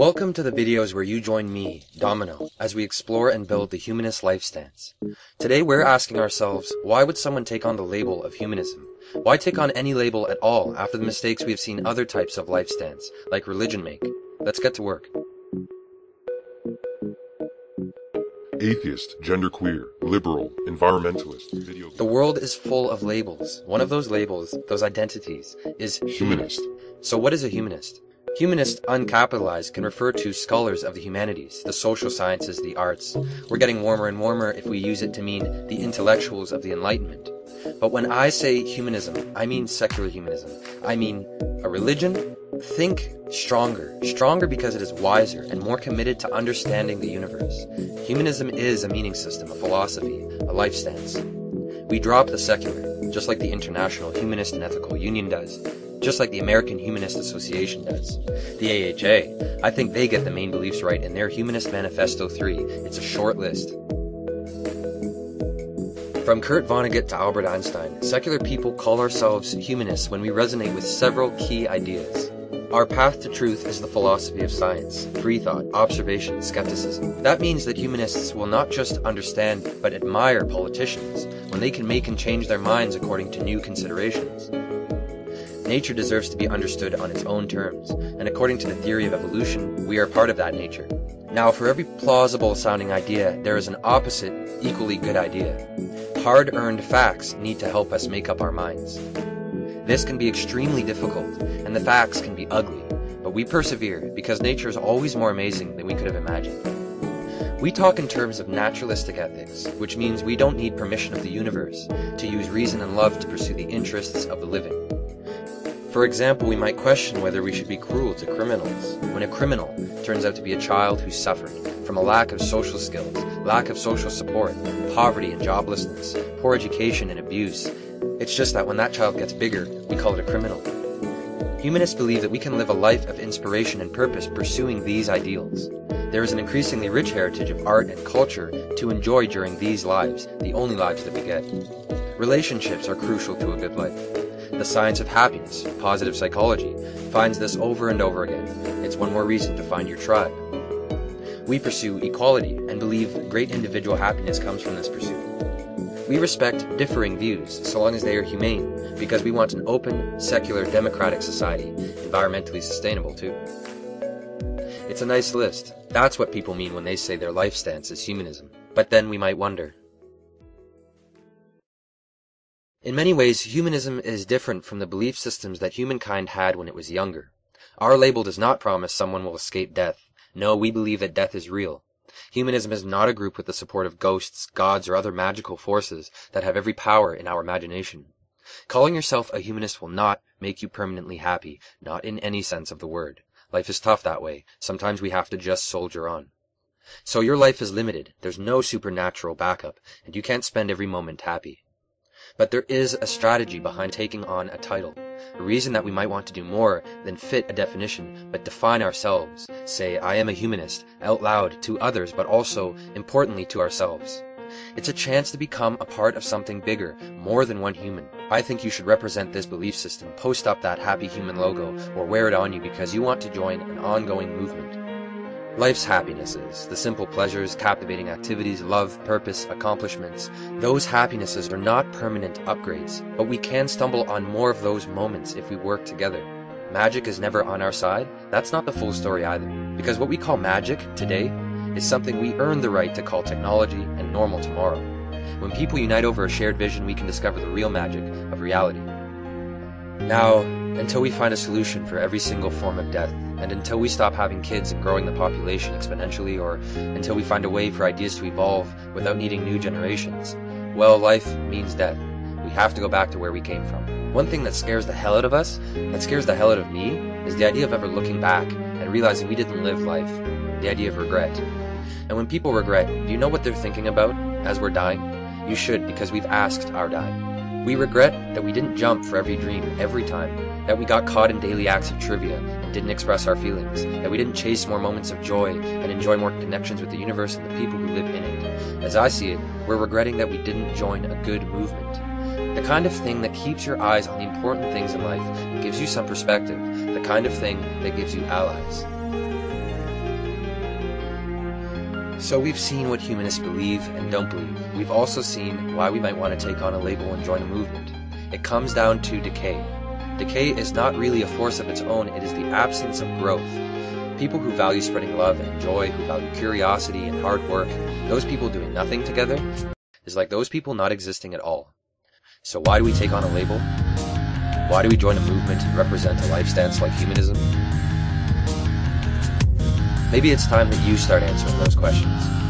Welcome to the videos where you join me, Domino, as we explore and build the humanist life stance. Today we're asking ourselves, why would someone take on the label of humanism? Why take on any label at all after the mistakes we have seen other types of life stance, like religion, make? Let's get to work. Atheist, genderqueer, liberal, environmentalist. The world is full of labels. One of those labels, those identities, is humanist. So what is a humanist? Humanist, uncapitalized, can refer to scholars of the humanities, the social sciences, the arts. We're getting warmer and warmer if we use it to mean the intellectuals of the Enlightenment. But when I say humanism, I mean secular humanism. I mean a religion. Think stronger. Stronger because it is wiser and more committed to understanding the universe. Humanism is a meaning system, a philosophy, a life stance. We drop the secular, just like the International Humanist and Ethical Union does, just like the American Humanist Association does. The AHA, I think they get the main beliefs right in their Humanist Manifesto 3. It's a short list. From Kurt Vonnegut to Albert Einstein, secular people call ourselves humanists when we resonate with several key ideas. Our path to truth is the philosophy of science, free thought, observation, skepticism. That means that humanists will not just understand, but admire politicians when they can make and change their minds according to new considerations. Nature deserves to be understood on its own terms, and according to the theory of evolution, we are part of that nature. Now, for every plausible-sounding idea, there is an opposite, equally good idea. Hard-earned facts need to help us make up our minds. This can be extremely difficult, and the facts can be ugly, but we persevere because nature is always more amazing than we could have imagined. We talk in terms of naturalistic ethics, which means we don't need permission of the universe to use reason and love to pursue the interests of the living. For example, we might question whether we should be cruel to criminals, when a criminal turns out to be a child who suffered from a lack of social skills, lack of social support, poverty and joblessness, poor education and abuse. It's just that when that child gets bigger, we call it a criminal. Humanists believe that we can live a life of inspiration and purpose pursuing these ideals. There is an increasingly rich heritage of art and culture to enjoy during these lives, the only lives that we get. Relationships are crucial to a good life. The science of happiness, positive psychology, finds this over and over again. It's one more reason to find your tribe. We pursue equality and believe great individual happiness comes from this pursuit. We respect differing views, so long as they are humane, because we want an open, secular, democratic society, environmentally sustainable too. It's a nice list. That's what people mean when they say their life stance is humanism. But then we might wonder. In many ways, humanism is different from the belief systems that humankind had when it was younger. Our label does not promise someone will escape death. No, we believe that death is real. Humanism is not a group with the support of ghosts, gods, or other magical forces that have every power in our imagination. Calling yourself a humanist will not make you permanently happy, not in any sense of the word. Life is tough that way. Sometimes we have to just soldier on. So your life is limited. There's no supernatural backup, and you can't spend every moment happy. But there is a strategy behind taking on a title, a reason that we might want to do more than fit a definition, but define ourselves, say, I am a humanist, out loud to others, but also, importantly, to ourselves. It's a chance to become a part of something bigger, more than one human. I think you should represent this belief system, post up that happy human logo, or wear it on you because you want to join an ongoing movement. Life's happinesses, the simple pleasures, captivating activities, love, purpose, accomplishments, those happinesses are not permanent upgrades, but we can stumble on more of those moments if we work together. Magic is never on our side. That's not the full story either, because what we call magic today is something we earn the right to call technology and normal tomorrow. When people unite over a shared vision, we can discover the real magic of reality. Now, until we find a solution for every single form of death, and until we stop having kids and growing the population exponentially, or until we find a way for ideas to evolve without needing new generations, well, life means death. We have to go back to where we came from. One thing that scares the hell out of us, that scares the hell out of me, is the idea of ever looking back and realizing we didn't live life. The idea of regret. And when people regret, do you know what they're thinking about as we're dying? You should, because we've asked our dying. We regret that we didn't jump for every dream every time, that we got caught in daily acts of trivia and didn't express our feelings, that we didn't chase more moments of joy and enjoy more connections with the universe and the people who live in it. As I see it, we're regretting that we didn't join a good movement. The kind of thing that keeps your eyes on the important things in life, gives you some perspective, the kind of thing that gives you allies. So we've seen what humanists believe and don't believe. We've also seen why we might want to take on a label and join a movement. It comes down to decay. Decay is not really a force of its own, it is the absence of growth. People who value spreading love and joy, who value curiosity and hard work, those people doing nothing together, is like those people not existing at all. So why do we take on a label? Why do we join a movement and represent a life stance like humanism? Maybe it's time that you start answering those questions.